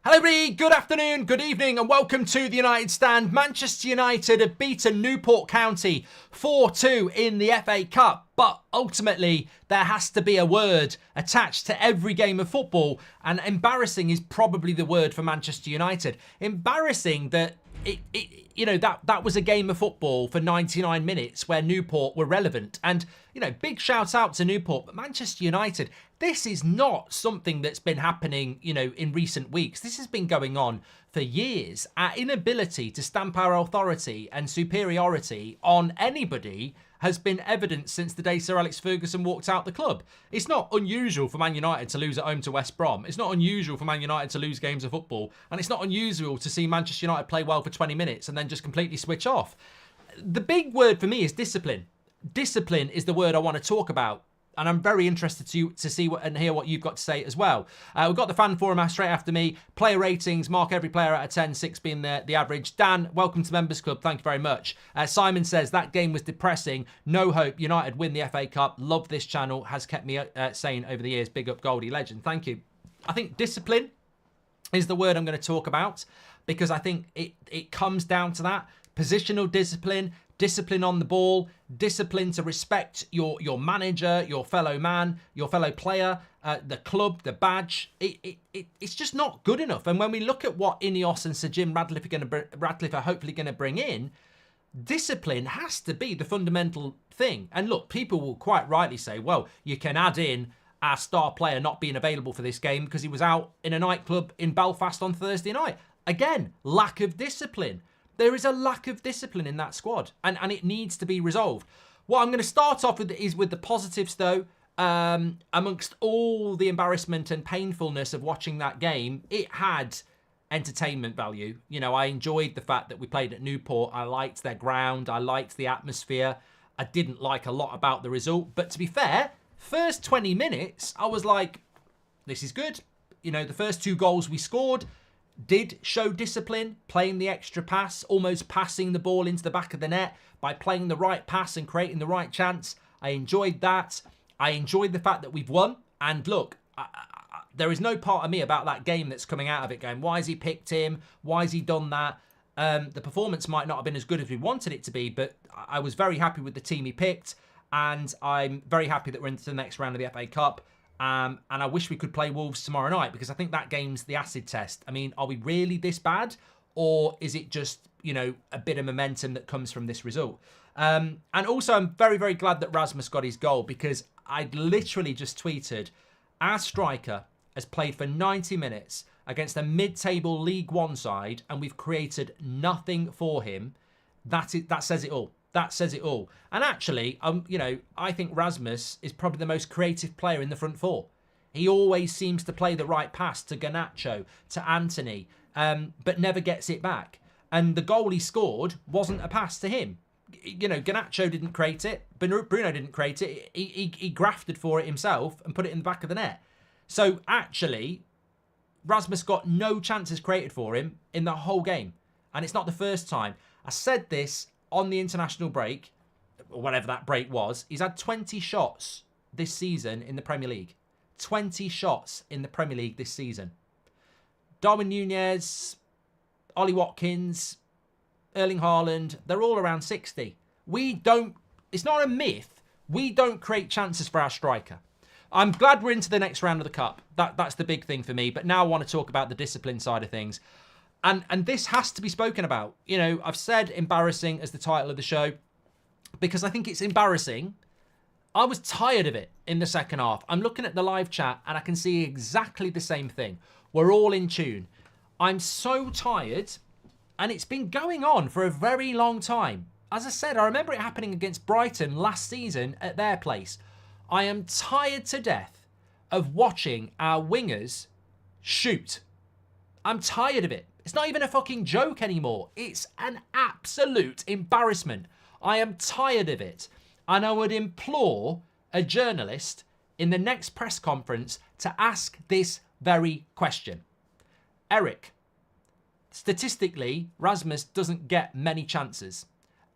Hello everybody, good afternoon, good evening and welcome to the United Stand. Manchester United have beaten Newport County 4-2 in the FA Cup, but ultimately there has to be a word attached to every game of football, and embarrassing is probably the word for Manchester United. Embarrassing that that was a game of football for 99 minutes where Newport were relevant. And, big shout out to Newport, but Manchester United, this is not something that's been happening, in recent weeks. This has been going on for years. Our inability to stamp our authority and superiority on anybody has been evident since the day Sir Alex Ferguson walked out the club. It's not unusual for Man United to lose at home to West Brom. It's not unusual for Man United to lose games of football. And it's not unusual to see Manchester United play well for 20 minutes and then just completely switch off. The big word for me is discipline. Discipline is the word I want to talk about. And I'm very interested to see and hear what you've got to say as well. We've got the fan forum straight after me. Player ratings, mark every player out of 10, 6 being the average. Dan, welcome to Members Club. Thank you very much. Simon says, that game was depressing. No hope. United win the FA Cup. Love this channel. Has kept me sane over the years. Big up Goldie Legend. Thank you. I think discipline is the word I'm going to talk about because I think it comes down to that. Positional discipline, discipline on the ball, discipline to respect your manager, your fellow man, your fellow player, the club, the badge. It's just not good enough. And when we look at what Ineos and Sir Jim Ratcliffe are hopefully going to bring in, discipline has to be the fundamental thing. And look, people will quite rightly say, well, you can add in our star player not being available for this game because he was out in a nightclub in Belfast on Thursday night. Again, lack of discipline. There is a lack of discipline in that squad, and it needs to be resolved. What I'm going to start off with is with the positives, though. Amongst all the embarrassment and painfulness of watching that game, it had entertainment value. I enjoyed the fact that we played at Newport. I liked their ground. I liked the atmosphere. I didn't like a lot about the result. But to be fair, first 20 minutes, I was like, this is good. The first 2 goals we scored did show discipline, playing the extra pass, almost passing the ball into the back of the net by playing the right pass and creating the right chance. I enjoyed that. I enjoyed the fact that we've won. And look, there is no part of me about that game that's coming out of it going, why has he picked him? Why has he done that? The performance might not have been as good as we wanted it to be, but I was very happy with the team he picked. And I'm very happy that we're into the next round of the FA Cup. And I wish we could play Wolves tomorrow night because I think that game's the acid test. I mean, are we really this bad? Or is it just, a bit of momentum that comes from this result? And also, I'm very, very glad that Rasmus got his goal because I'd literally just tweeted, our striker has played for 90 minutes against a mid-table League One side and we've created nothing for him. That says it all. That says it all. And actually, I think Rasmus is probably the most creative player in the front four. He always seems to play the right pass to Garnacho, to Anthony, but never gets it back. And the goal he scored wasn't a pass to him. Garnacho didn't create it. Bruno didn't create it. He grafted for it himself and put it in the back of the net. So actually, Rasmus got no chances created for him in the whole game. And it's not the first time. I said this on the international break, or whatever that break was. He's had 20 shots this season in the Premier League. 20 shots in the Premier League this season. Darwin Nunez, Ollie Watkins, Erling Haaland, they're all around 60. It's not a myth, we don't create chances for our striker. I'm glad we're into the next round of the Cup. That's the big thing for me. But now I want to talk about the discipline side of things. And this has to be spoken about. I've said embarrassing as the title of the show because I think it's embarrassing. I was tired of it in the second half. I'm looking at the live chat and I can see exactly the same thing. We're all in tune. I'm so tired and it's been going on for a very long time. As I said, I remember it happening against Brighton last season at their place. I am tired to death of watching our wingers shoot. I'm tired of it. It's not even a fucking joke anymore. It's an absolute embarrassment. I am tired of it. And I would implore a journalist in the next press conference to ask this very question. Eric, statistically, Rasmus doesn't get many chances.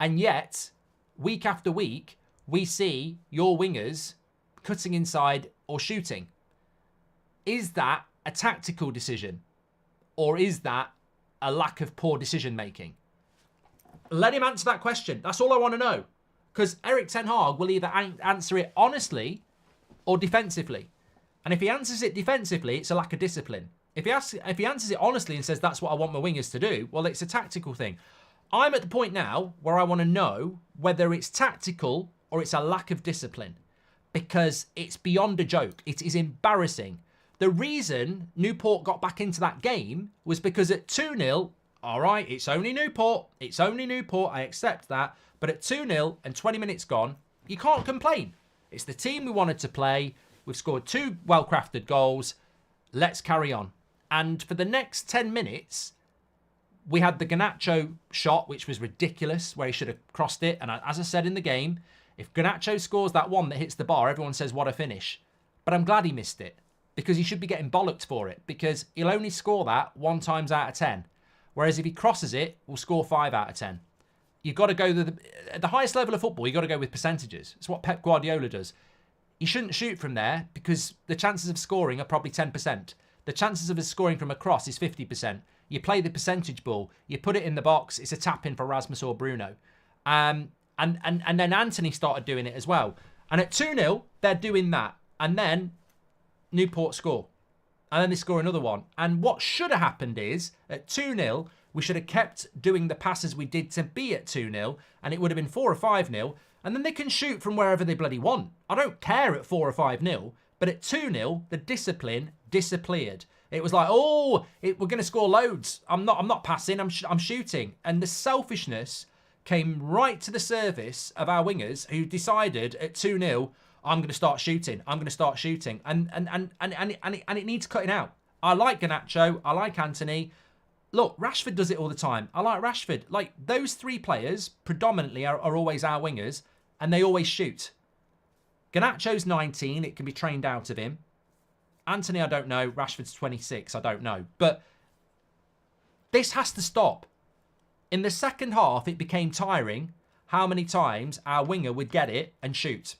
And yet, week after week, we see your wingers cutting inside or shooting. Is that a tactical decision? Or is that a lack of poor decision making? Let him answer that question. That's all I want to know. Because Erik ten Hag will either answer it honestly or defensively. And if he answers it defensively, it's a lack of discipline. If he answers it honestly and says that's what I want my wingers to do, well, it's a tactical thing. I'm at the point now where I want to know whether it's tactical or it's a lack of discipline. Because it's beyond a joke. It is embarrassing. The reason Newport got back into that game was because at 2-0, all right, it's only Newport. It's only Newport. I accept that. But at 2-0 and 20 minutes gone, you can't complain. It's the team we wanted to play. We've scored 2 well-crafted goals. Let's carry on. And for the next 10 minutes, we had the Garnacho shot, which was ridiculous, where he should have crossed it. And as I said in the game, if Garnacho scores that one that hits the bar, everyone says, what a finish. But I'm glad he missed it, because he should be getting bollocked for it, because he'll only score that 1 times out of 10. Whereas if he crosses it, we'll score 5 out of 10. You've got to go at the highest level of football, you've got to go with percentages. It's what Pep Guardiola does. You shouldn't shoot from there because the chances of scoring are probably 10%. The chances of us scoring from a cross is 50%. You play the percentage ball, you put it in the box, it's a tap-in for Rasmus or Bruno. And then Anthony started doing it as well. And at 2-0, they're doing that. And then Newport score. And then they score another one. And what should have happened is, at 2-0, we should have kept doing the passes we did to be at 2-0, and it would have been 4 or 5-0, and then they can shoot from wherever they bloody want. I don't care at 4 or 5-0, but at 2-0, the discipline disappeared. It was like, we're going to score loads. I'm not passing, I'm shooting. And the selfishness came right to the surface of our wingers who decided at 2-0, I'm going to start shooting. I'm going to start shooting. And it needs cutting out. I like Garnacho. I like Anthony. Look, Rashford does it all the time. I like Rashford. Like, those 3 players predominantly are always our wingers, and they always shoot. Garnacho's 19. It can be trained out of him. Anthony, I don't know. Rashford's 26. I don't know. But this has to stop. In the second half, it became tiring how many times our winger would get it and shoot.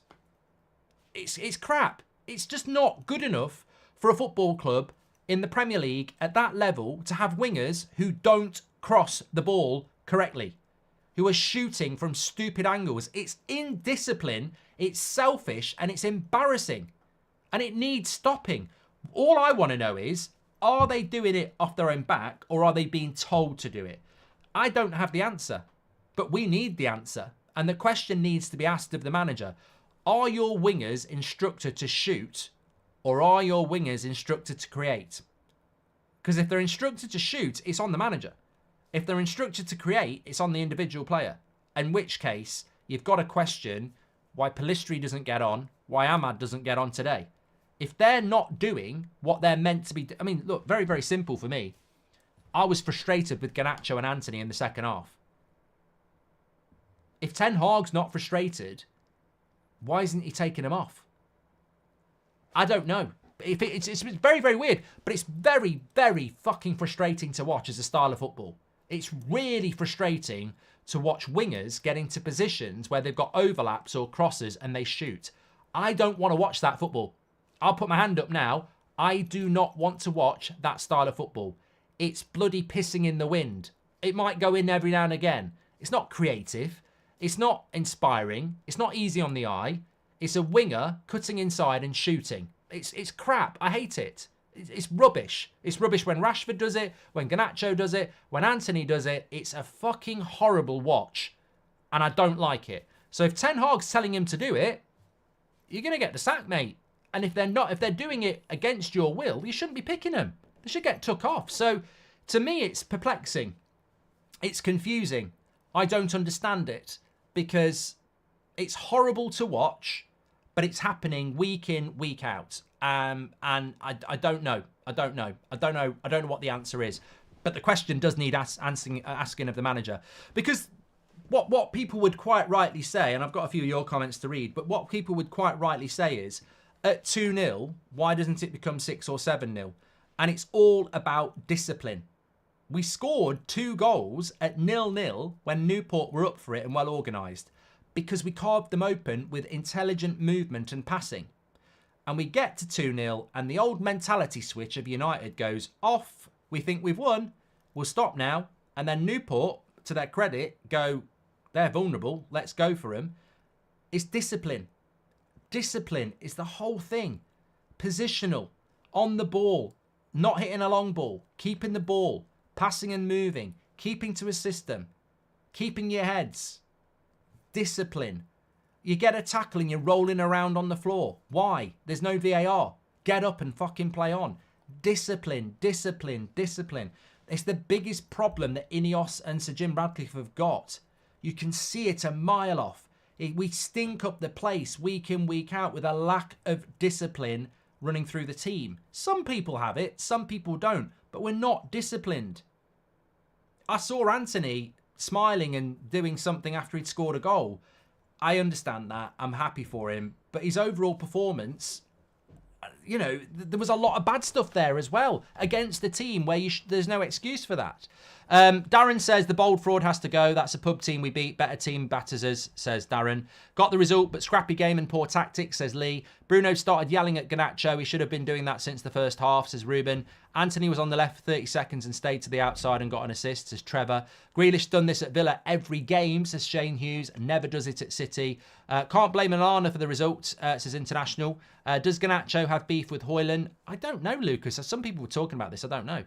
It's crap. It's just not good enough for a football club in the Premier League at that level to have wingers who don't cross the ball correctly, who are shooting from stupid angles. It's indiscipline, it's selfish, and it's embarrassing. And it needs stopping. All I want to know is, are they doing it off their own back, or are they being told to do it? I don't have the answer, but we need the answer. And the question needs to be asked of the manager. Are your wingers instructed to shoot, or are your wingers instructed to create? Because if they're instructed to shoot, it's on the manager. If they're instructed to create, it's on the individual player. In which case, you've got to question why Pellistri doesn't get on, why Ahmad doesn't get on today. If they're not doing what they're meant to be... I mean, look, very, very simple for me. I was frustrated with Garnacho and Anthony in the second half. If Ten Hag's not frustrated, why isn't he taking them off? I don't know. It's very, very weird, but it's very, very fucking frustrating to watch as a style of football. It's really frustrating to watch wingers get into positions where they've got overlaps or crosses and they shoot. I don't want to watch that football. I'll put my hand up now. I do not want to watch that style of football. It's bloody pissing in the wind. It might go in every now and again. It's not creative. It's not inspiring. It's not easy on the eye. It's a winger cutting inside and shooting. It's crap. I hate it. It's rubbish. It's rubbish when Rashford does it, when Garnacho does it, when Anthony does it. It's a fucking horrible watch, and I don't like it. So if Ten Hag's telling him to do it, you're going to get the sack, mate. And if they're doing it against your will, you shouldn't be picking them. They should get took off. So to me, it's perplexing. It's confusing. I don't understand it because it's horrible to watch, but it's happening week in, week out. And I don't know. I don't know what the answer is. But the question does need asking of the manager. Because what people would quite rightly say, and I've got a few of your comments to read, but what people would quite rightly say is, at 2-0, why doesn't it become 6 or 7-0? And it's all about discipline. We scored 2 goals at 0-0 when Newport were up for it and well organised, because we carved them open with intelligent movement and passing. And we get to 2-0 and the old mentality switch of United goes off We think we've won. We'll stop now. And then Newport, to their credit, go, they're vulnerable. Let's go for them. It's discipline. Discipline is the whole thing. Positional, on the ball, not hitting a long ball, keeping the ball, passing and moving, keeping to a system, keeping your heads. Discipline. You get a tackle and you're rolling around on the floor. Why? There's no VAR. Get up and fucking play on. Discipline, discipline, discipline. It's the biggest problem that Ineos and Sir Jim Radcliffe have got. You can see it a mile off. We stink up the place week in, week out with a lack of discipline running through the team. Some people have it, some people don't, but we're not disciplined. I saw Anthony smiling and doing something after he'd scored a goal. I understand that. I'm happy for him. But his overall performance, you know, there was a lot of bad stuff there as well against the team where there's no excuse for that. Darren says the bold fraud has to go. That's a pub team we beat. Better team batters us, says Darren. Got the result, but scrappy game and poor tactics, says Lee. Bruno started yelling at Garnacho. He should have been doing that since the first half, says Ruben. Anthony was on the left for 30 seconds and stayed to the outside and got an assist, says Trevor. Grealish done this at Villa every game, says Shane Hughes. Never does it at City. Can't blame Alana for the result, says International. Does Garnacho have beef with Hojlund? I don't know, Lucas. Some people were talking about this. I don't know.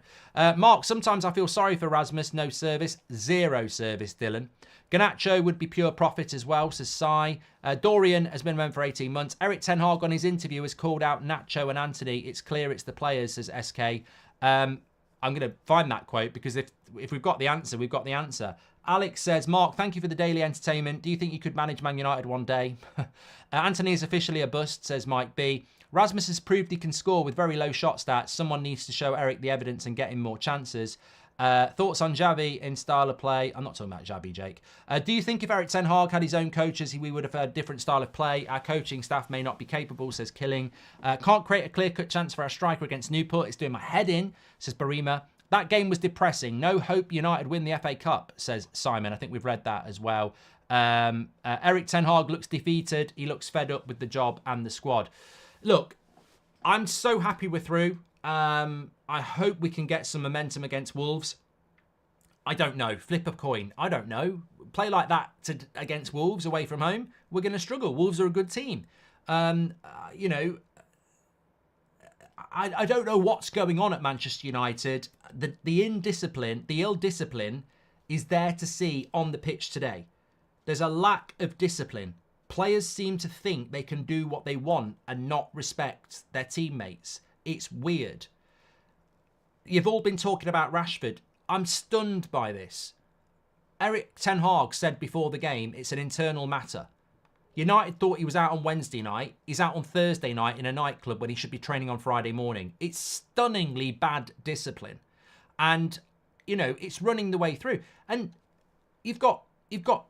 Mark, sometimes I feel sorry for Rasmus. No service. Zero service, Dylan. Garnacho would be pure profit as well, says Sai. Dorian has been around for 18 months. Eric Ten Hag on his interview has called out Nacho and Anthony. It's clear it's the players, says SK. I'm going to find that quote because if we've got the answer, we've got the answer. Alex says, Mark, thank you for the daily entertainment. Do you think you could manage Man United one day? Anthony is officially a bust, says Mike B. Rasmus has proved he can score with very low shot stats. Someone needs to show Eric the evidence and get him more chances. Thoughts on Xavi in style of play? I'm not talking about Xavi, Jake. Do you think if Eric Ten Hag had his own coaches, we would have had a different style of play? Our coaching staff may not be capable, says Killing. Can't create a clear-cut chance for our striker against Newport. It's doing my head in, says Barima. That game was depressing. No hope United win the FA Cup, says Simon. I think we've read that as well. Eric Ten Hag looks defeated. He looks fed up with the job and the squad. Look, I'm so happy we're through. I hope we can get some momentum against Wolves. I don't know. Flip a coin. I don't know. Play like that against Wolves away from home. We're going to struggle. Wolves are a good team. You know, I don't know what's going on at Manchester United. The indiscipline, the ill discipline is there to see on the pitch today. There's a lack of discipline. Players seem to think they can do what they want and not respect their teammates. It's weird. You've all been talking about Rashford. I'm stunned by this. Eric Ten Hag said before the game, it's an internal matter. United thought he was out on Wednesday night. He's out on Thursday night in a nightclub when he should be training on Friday morning. It's stunningly bad discipline. And, you know, it's running the way through. And you've got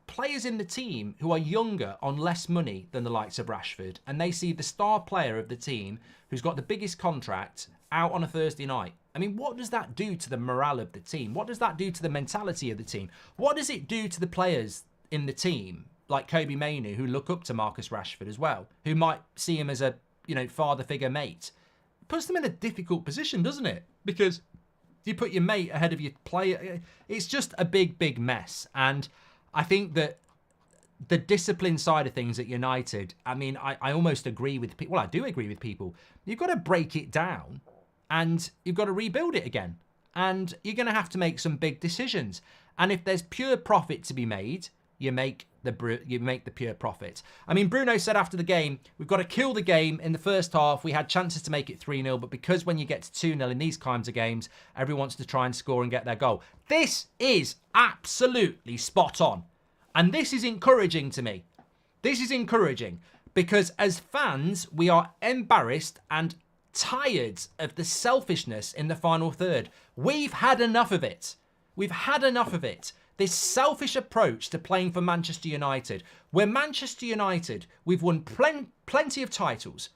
players in the team who are younger on less money than the likes of Rashford, and they see the star player of the team who's got the biggest contract out on a Thursday night. I mean, what does that do to the morale of the team? What does that do to the mentality of the team? What does it do to the players in the team, like Kobe Mainoo, who look up to Marcus Rashford as well, who might see him as a, you know, father figure mate? It puts them in a difficult position, doesn't it? Because you put your mate ahead of your player. It's just a big, big mess. And I think that the discipline side of things at United, I mean, I almost agree with people. Well, I do agree with people. You've got to break it down and you've got to rebuild it again. And you're going to have to make some big decisions. And if there's pure profit to be made, you make the pure profit. I mean, Bruno said after the game, we've got to kill the game in the first half. We had chances to make it 3-0, but because when you get to 2-0 in these kinds of games, everyone wants to try and score and get their goal. This is absolutely spot on. And this is encouraging to me. This is encouraging because as fans, we are embarrassed and tired of the selfishness in the final third. We've had enough of it. We've had enough of it. This selfish approach to playing for Manchester United. We're Manchester United. We've won plenty of titles.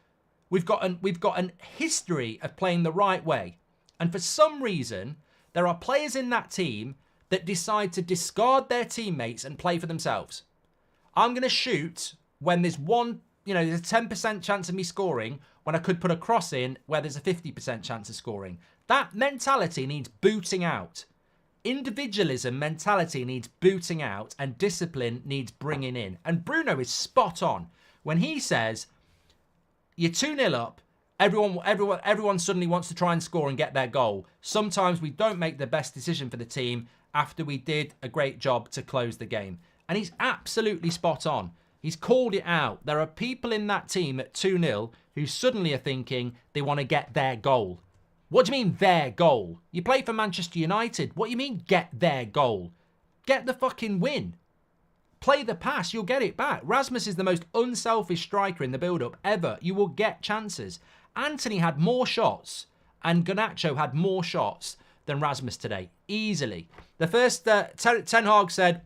We've got an history of playing the right way. And for some reason, there are players in that team that decide to discard their teammates and play for themselves. I'm going to shoot when there's there's a 10% chance of me scoring when I could put a cross in where there's a 50% chance of scoring. That mentality needs booting out. Individualism mentality needs booting out, and discipline needs bringing in. And Bruno is spot on when he says, you're 2-0 up, everyone suddenly wants to try and score and get their goal. Sometimes we don't make the best decision for the team after we did a great job to close the game. And he's absolutely spot on. He's called it out. There are people in that team at 2-0 who suddenly are thinking they want to get their goal. What do you mean, their goal? You play for Manchester United. What do you mean, get their goal? Get the fucking win. Play the pass, you'll get it back. Rasmus is the most unselfish striker in the build-up ever. You will get chances. Anthony had more shots, and Garnacho had more shots than Rasmus today. Easily. The first, Ten Hag said,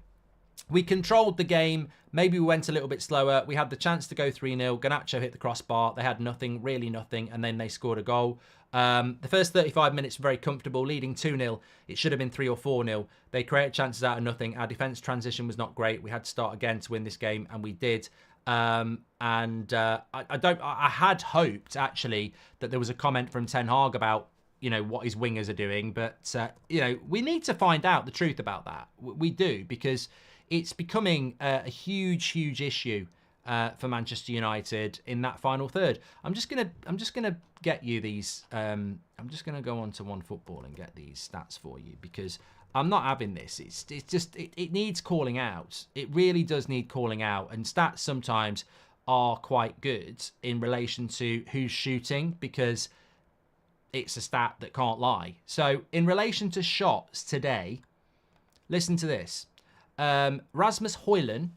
we controlled the game. Maybe we went a little bit slower. We had the chance to go 3-0. Garnacho hit the crossbar. They had nothing, really nothing, and then they scored a goal. The first 35 minutes were very comfortable, leading 2-0. It should have been 3 or 4-0. They created chances out of nothing. Our defence transition was not great. We had to start again to win this game, and we did. I had hoped, actually, that there was a comment from Ten Hag about, you know, what his wingers are doing. But, you know, we need to find out the truth about that. We do, because it's becoming a huge, huge issue for Manchester United in that final third. I'm just gonna get you these. I'm just gonna go on to OneFootball and get these stats for you, because I'm not having this. It's just it needs calling out. It really does need calling out. And stats sometimes are quite good in relation to who's shooting, because it's a stat that can't lie. So in relation to shots today, listen to this. Rasmus Hojlund,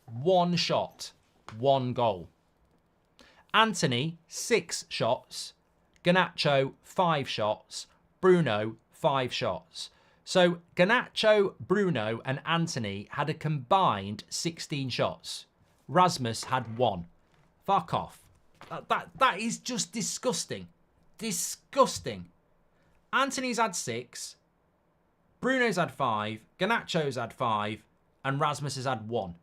1 shot, 1 goal. Anthony, 6 shots. Garnacho, 5 shots. Bruno, 5 shots. So Garnacho, Bruno and Anthony had a combined 16 shots. Rasmus had 1. Fuck off. That is just disgusting. Disgusting. Anthony's had 6. Bruno's had 5. Garnacho's had 5. And Rasmus has had 1.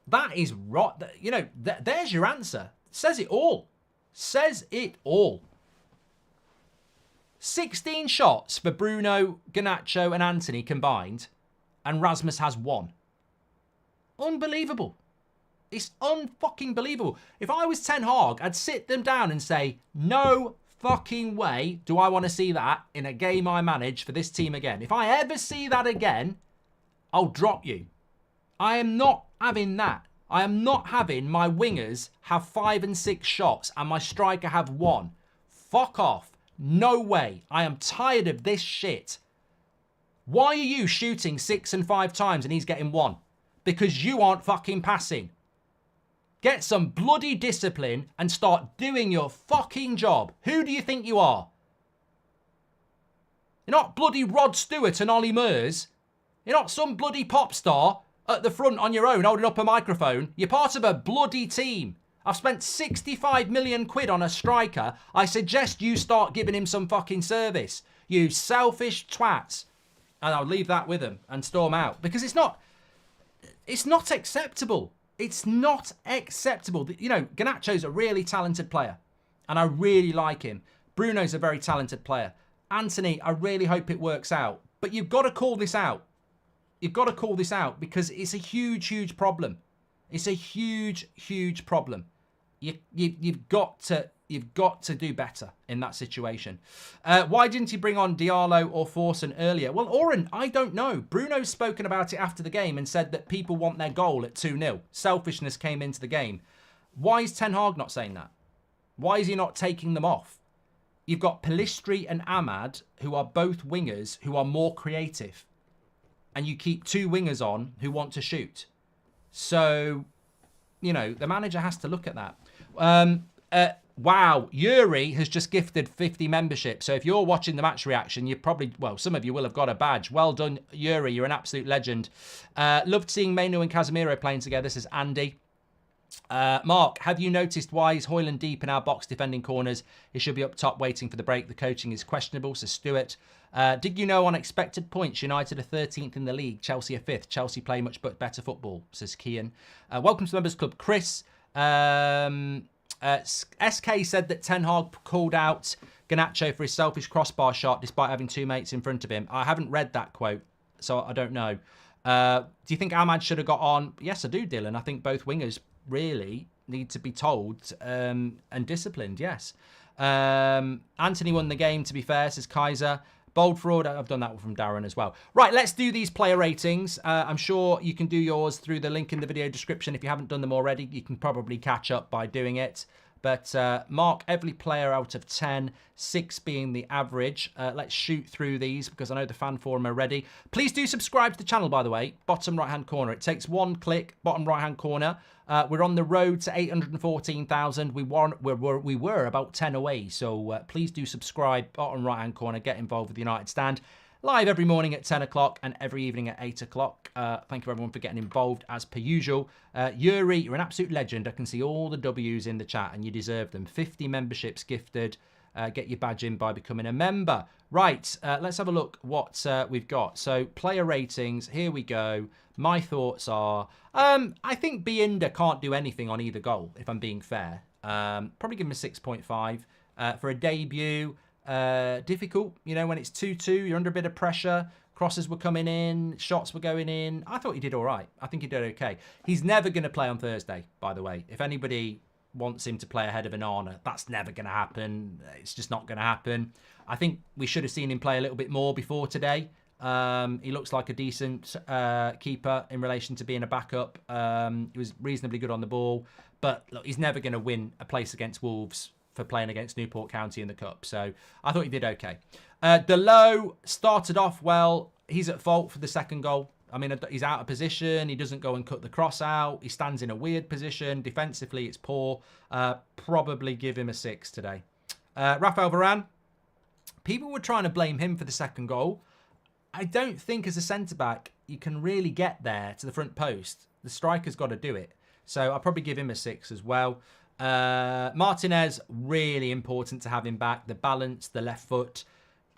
That is rot. You know, there's your answer. Says it all. Says it all. 16 shots for Bruno, Garnacho and Anthony combined. And Rasmus has 1. Unbelievable. It's unfucking believable. If I was Ten Hag, I'd sit them down and say, no fucking way do I want to see that in a game I manage for this team again. If I ever see that again, I'll drop you. I am not having that. I am not having my wingers have 5 and 6 shots and my striker have 1. Fuck off. No way. I am tired of this shit. Why are you shooting 6 and 5 times and he's getting 1? Because you aren't fucking passing. Get some bloody discipline and start doing your fucking job. Who do you think you are? You're not bloody Rod Stewart and Ollie Murs. You're not some bloody pop star at the front on your own holding up a microphone. You're part of a bloody team. I've spent 65 million quid on a striker. I suggest you start giving him some fucking service. You selfish twats. And I'll leave that with them and storm out. Because it's not acceptable. It's not acceptable. You know, Garnacho's a really talented player. And I really like him. Bruno's a very talented player. Anthony, I really hope it works out. But you've got to call this out. You've got to call this out because it's a huge, huge problem. It's a huge, huge problem. You've got to do better in that situation. Why didn't he bring on Diallo or Forson earlier? Well, Oren, I don't know. Bruno's spoken about it after the game and said that people want their goal at 2-0. Selfishness came into the game. Why is Ten Hag not saying that? Why is he not taking them off? You've got Pelistri and Ahmad, who are both wingers, who are more creative. And you keep 2 wingers on who want to shoot. So, you know, the manager has to look at that. Wow, Yuri has just gifted 50 membership. So if you're watching the match reaction, you probably, well, some of you will have got a badge. Well done, Yuri. You're an absolute legend. Loved seeing Mainu and Casemiro playing together. This is Andy. Mark, have you noticed why is Hojlund deep in our box defending corners? He should be up top waiting for the break. The coaching is questionable, says Stuart. Did you know on expected points, United are 13th in the league, Chelsea are 5th. Chelsea play much better football, says Kian. Welcome to the Members Club, Chris. SK said that Ten Hag called out Garnacho for his selfish crossbar shot despite having 2 mates in front of him. I haven't read that quote, so I don't know. Do you think Ahmad should have got on? Yes, I do, Dylan. I think both wingers really need to be told and disciplined, yes. Anthony won the game, to be fair, says Kaiser. Bold fraud, I've done that one from Darren as well. Right, let's do these player ratings. I'm sure you can do yours through the link in the video description. If you haven't done them already, you can probably catch up by doing it. But mark every player out of 10, 6 being the average. Let's shoot through these because I know the fan forum are ready. Please do subscribe to the channel, by the way. Bottom right-hand corner. It takes 1 click, bottom right-hand corner. We're on the road to 814,000. We were about 10 away. So please do subscribe, bottom right-hand corner. Get involved with the United Stand. Live every morning at 10 o'clock and every evening at 8 o'clock. Thank you, everyone, for getting involved as per usual. Yuri, you're an absolute legend. I can see all the W's in the chat and you deserve them. 50 memberships gifted. Get your badge in by becoming a member. Right, let's have a look what we've got. So, player ratings, here we go. My thoughts are, I think Binder can't do anything on either goal, if I'm being fair. Probably give him a 6.5. For a debut, difficult, you know, when it's 2-2, you're under a bit of pressure. Crosses were coming in, shots were going in. I thought he did all right. I think he did okay. He's never going to play on Thursday, by the way. If anybody wants him to play ahead of an Arna, that's never going to happen. It's just not going to happen. I think we should have seen him play a little bit more before today. He looks like a decent keeper in relation to being a backup. He was reasonably good on the ball. But look, he's never going to win a place against Wolves for playing against Newport County in the Cup. So I thought he did okay. Delo started off well. He's at fault for the second goal. I mean, he's out of position. He doesn't go and cut the cross out. He stands in a weird position. Defensively, it's poor. Probably give him a 6 today. Rafael Varane. People were trying to blame him for the second goal. I don't think as a centre-back, you can really get there to the front post. The striker's got to do it. So I'll probably give him a 6 as well. Martinez, really important to have him back. The balance, the left foot.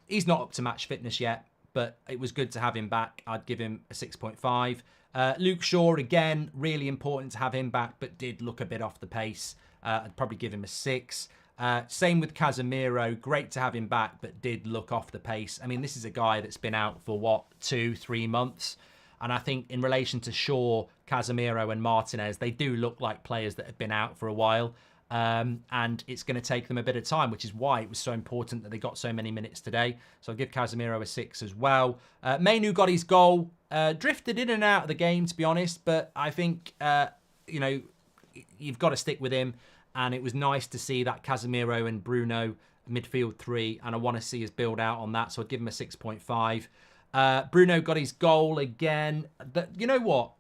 He's not up to match fitness yet, but it was good to have him back. I'd give him a 6.5. Luke Shaw, again, really important to have him back, but did look a bit off the pace. I'd probably give him a 6. Same with Casemiro. Great to have him back, but did look off the pace. I mean, this is a guy that's been out for, what, 2-3 months? And I think in relation to Shaw, Casemiro and Martinez, they do look like players that have been out for a while. And it's going to take them a bit of time, which is why it was so important that they got so many minutes today. So I'll give Casemiro a 6 as well. Mainu got his goal. Drifted in and out of the game, to be honest. But I think, you know, you've got to stick with him. And it was nice to see that Casemiro and Bruno midfield 3. And I want to see us build out on that. So I'd give him a 6.5. Bruno got his goal again. You know what?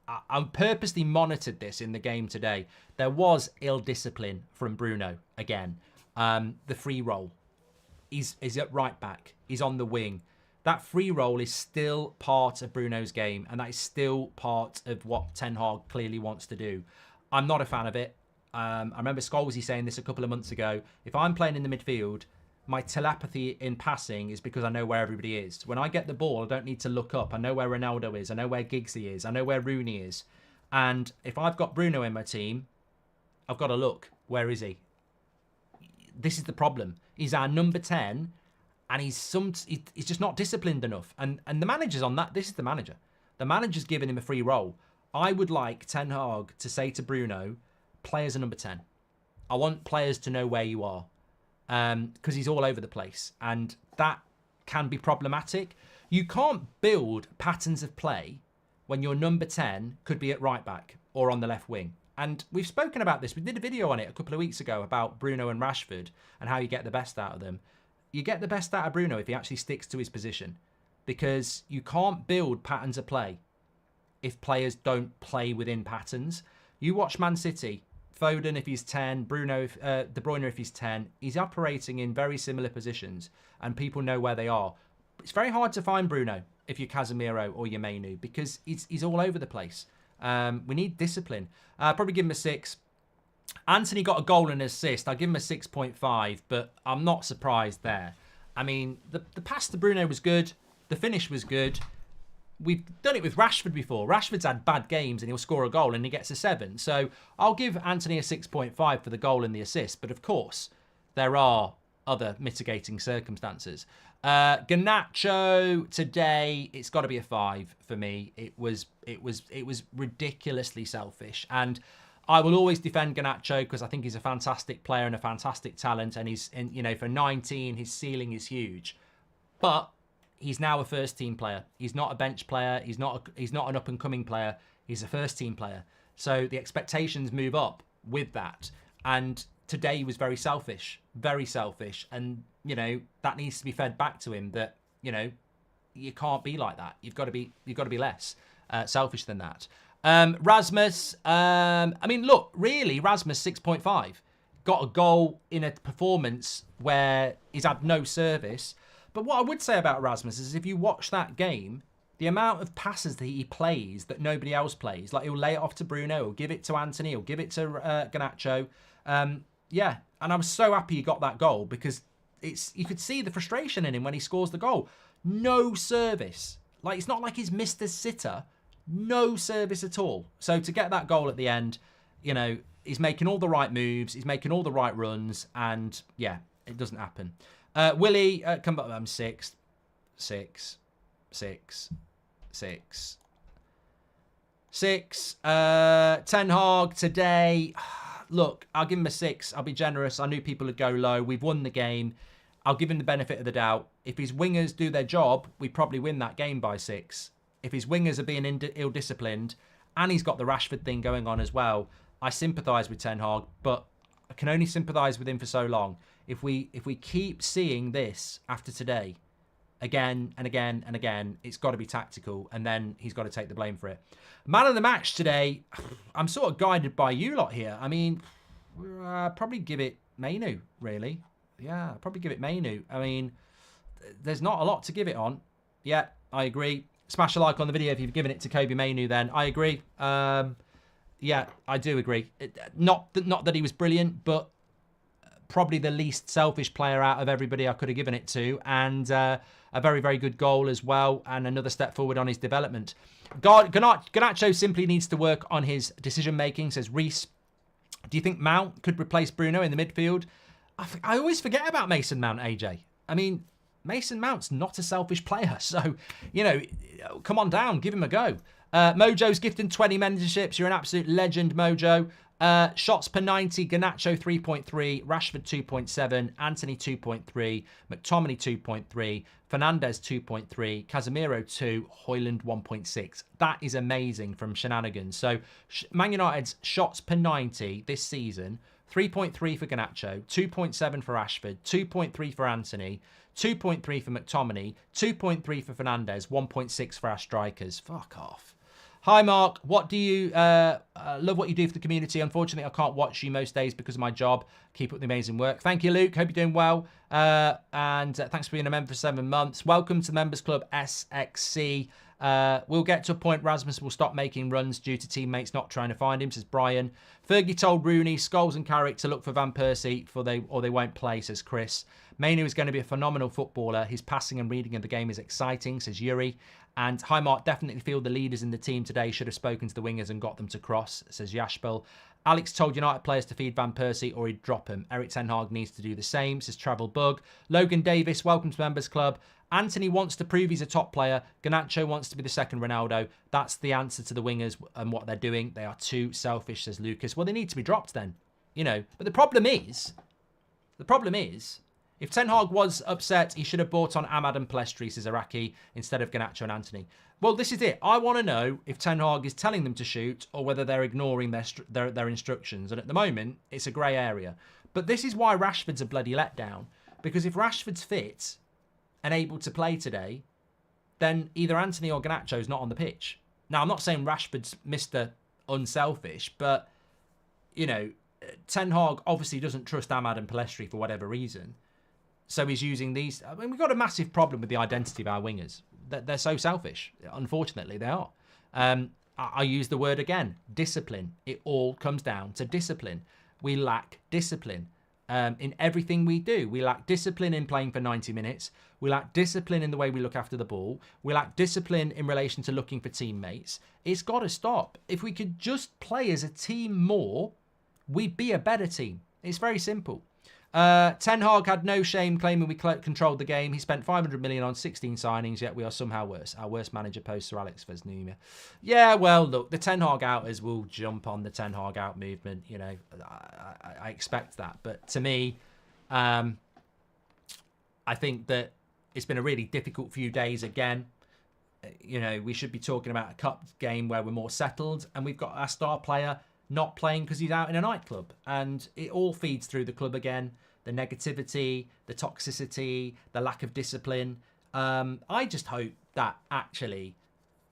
I purposely monitored this in the game today. There was ill discipline from Bruno again. The free roll. He's at right back. He's on the wing. That free roll is still part of Bruno's game. And that is still part of what Ten Hag clearly wants to do. I'm not a fan of it. I remember Scholesy saying this a couple of months ago. If I'm playing in the midfield, my telepathy in passing is because I know where everybody is. When I get the ball, I don't need to look up. I know where Ronaldo is. I know where Giggsy is. I know where Rooney is. And if I've got Bruno in my team, I've got to look. Where is he? This is the problem. He's our number 10, and he's just not disciplined enough. And the manager's on that. This is the manager. The manager's giving him a free role. I would like Ten Hag to say to Bruno, play as a number 10. I want players to know where you are. Because he's all over the place, and that can be problematic. You can't build patterns of play when your number 10 could be at right back or on the left wing. And we've spoken about this. We did a video on it a couple of weeks ago about Bruno and Rashford and how you get the best out of them. You get the best out of Bruno if he actually sticks to his position, because you can't build patterns of play if players don't play within patterns. You watch Man City. Foden if he's 10, Bruno, De Bruyne if he's 10. He's operating in very similar positions and people know where they are. It's very hard to find Bruno if you're Casemiro or you're Mainu, because he's all over the place. We need discipline. Probably give him a 6. Anthony got a goal and an assist. I'll give him a 6.5, but I'm not surprised there. I mean, the pass to Bruno was good. The finish was good. We've done it with Rashford before. Rashford's had bad games and he'll score a goal and he gets a 7. So I'll give Anthony a 6.5 for the goal and the assist. But of course, there are other mitigating circumstances. Garnacho today, it's got to be a 5 for me. It was ridiculously selfish, and I will always defend Garnacho because I think he's a fantastic player and a fantastic talent, and for 19, his ceiling is huge. But he's now a first team player. He's not a bench player. He's not an up and coming player. He's a first team player. So the expectations move up with that. And today he was very selfish, and that needs to be fed back to him that you can't be like that. You've got to be less selfish than that. Rasmus, look, really, Rasmus 6.5 got a goal in a performance where he's had no service. But what I would say about Rasmus is if you watch that game, the amount of passes that he plays that nobody else plays, like he'll lay it off to Bruno, he'll give it to Anthony, he'll give it to Garnacho. And I was so happy he got that goal because you could see the frustration in him when he scores the goal. No service. Like, it's not like he's missed a sitter. No service at all. So to get that goal at the end, he's making all the right moves, he's making all the right runs, and yeah, it doesn't happen. Willie, come back. I'm 6. Ten Hag today. Look, I'll give him a 6. I'll be generous. I knew people would go low. We've won the game. I'll give him the benefit of the doubt. If his wingers do their job, we probably win that game by 6. If his wingers are being ill-disciplined, and he's got the Rashford thing going on as well, I sympathise with Ten Hag, but I can only sympathise with him for so long. If we keep seeing this after today, again and again and again, it's got to be tactical, and then he's got to take the blame for it. Man of the match today, I'm sort of guided by you lot here. I mean, probably give it Mainu, really. Yeah, probably give it Mainu. I mean, there's not a lot to give it on. Yeah, I agree. Smash a like on the video if you've given it to Kobe Mainu then. I agree. Yeah, I do agree. Not that he was brilliant, but probably the least selfish player out of everybody I could have given it to. And a very, very good goal as well. And another step forward on his development. Garnacho simply needs to work on his decision-making, says Reese. Do you think Mount could replace Bruno in the midfield? I always forget about Mason Mount, AJ. I mean, Mason Mount's not a selfish player. So, come on down, give him a go. Mojo's gifting 20 mentorships. You're an absolute legend, Mojo. Shots per 90, Garnacho 3.3, Rashford 2.7, Anthony 2.3, McTominay 2.3, Fernandez 2.3, Casemiro 2, Hojlund 1.6. That is amazing from Shenanigans. So Man United's shots per 90 this season, 3.3 for Garnacho, 2.7 for Rashford, 2.3 for Anthony, 2.3 for McTominay, 2.3 for Fernandez, 1.6 for our strikers. Fuck off. Hi, Mark. What do you love what you do for the community? Unfortunately, I can't watch you most days because of my job. Keep up the amazing work. Thank you, Luke. Hope you're doing well. And thanks for being a member for 7 months. Welcome to the Members Club SXC. We'll get to a point Rasmus will stop making runs due to teammates not trying to find him, says Brian. Fergie told Rooney, Scholes and Carrick to look for Van Persie or they won't play, says Chris. Mainu is going to be a phenomenal footballer. His passing and reading of the game is exciting, says Yuri. And hi, Mark, definitely feel the leaders in the team today should have spoken to the wingers and got them to cross, says Yashbel. Alex told United players to feed Van Persie or he'd drop him. Eric Ten Hag needs to do the same, says Travel Bug. Logan Davis, welcome to Members Club. Anthony wants to prove he's a top player. Garnacho wants to be the second Ronaldo. That's the answer to the wingers and what they're doing. They are too selfish, says Lucas. Well, they need to be dropped then, But the problem is, if Ten Hag was upset, he should have brought on Ahmad and Palestri, says Araki, instead of Garnacho and Anthony. Well, this is it. I want to know if Ten Hag is telling them to shoot or whether they're ignoring their instructions. And at the moment, it's a grey area. But this is why Rashford's a bloody letdown. Because if Rashford's fit and able to play today, then either Anthony or Garnacho's not on the pitch. Now, I'm not saying Rashford's Mr. Unselfish, but, Ten Hag obviously doesn't trust Ahmad and Palestri for whatever reason. So he's using these. I mean, we've got a massive problem with the identity of our wingers. They're so selfish. Unfortunately, they are. I use the word again, discipline. It all comes down to discipline. We lack discipline in everything we do. We lack discipline in playing for 90 minutes. We lack discipline in the way we look after the ball. We lack discipline in relation to looking for teammates. It's got to stop. If we could just play as a team more, we'd be a better team. It's very simple. Ten Hag had no shame claiming we controlled the game. He spent 500 million on 16 signings, yet we are somehow worse. Our worst manager post Sir Alex Vesnuma. Yeah, well, look, the Ten Hag outers will jump on the Ten Hag out movement. You know, I expect that. But to me, I think that it's been a really difficult few days again. You know, we should be talking about a cup game where we're more settled, and we've got our star player not playing because he's out in a nightclub, and it all feeds through the club again. The negativity, the toxicity, the lack of discipline. I just hope that actually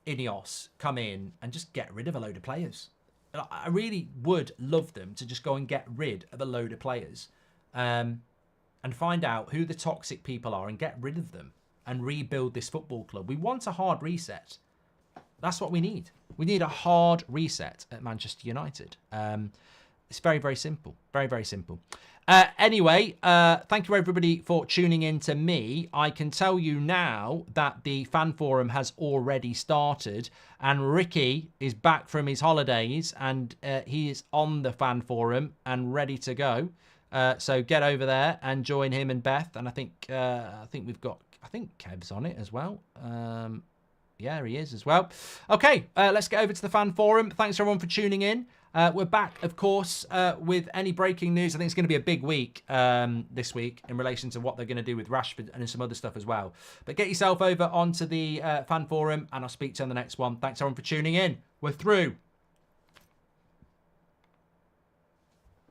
Ineos come in and just get rid of a load of players. I really would love them to just go and get rid of a load of players, and find out who the toxic people are and get rid of them and rebuild this football club. We want a hard reset. That's what we need. We need a hard reset at Manchester United. It's very, very simple. Very, very simple. Anyway, thank you everybody for tuning in to me. I can tell you now that the fan forum has already started, and Ricky is back from his holidays, and he is on the fan forum and ready to go. So get over there and join him and Beth. And I think Kev's on it as well. Yeah, he is as well. Okay, let's get over to the fan forum. Thanks everyone for tuning in. We're back, of course, with any breaking news. I think it's going to be a big week this week in relation to what they're going to do with Rashford and some other stuff as well. But get yourself over onto the fan forum, and I'll speak to you on the next one. Thanks everyone for tuning in. We're through.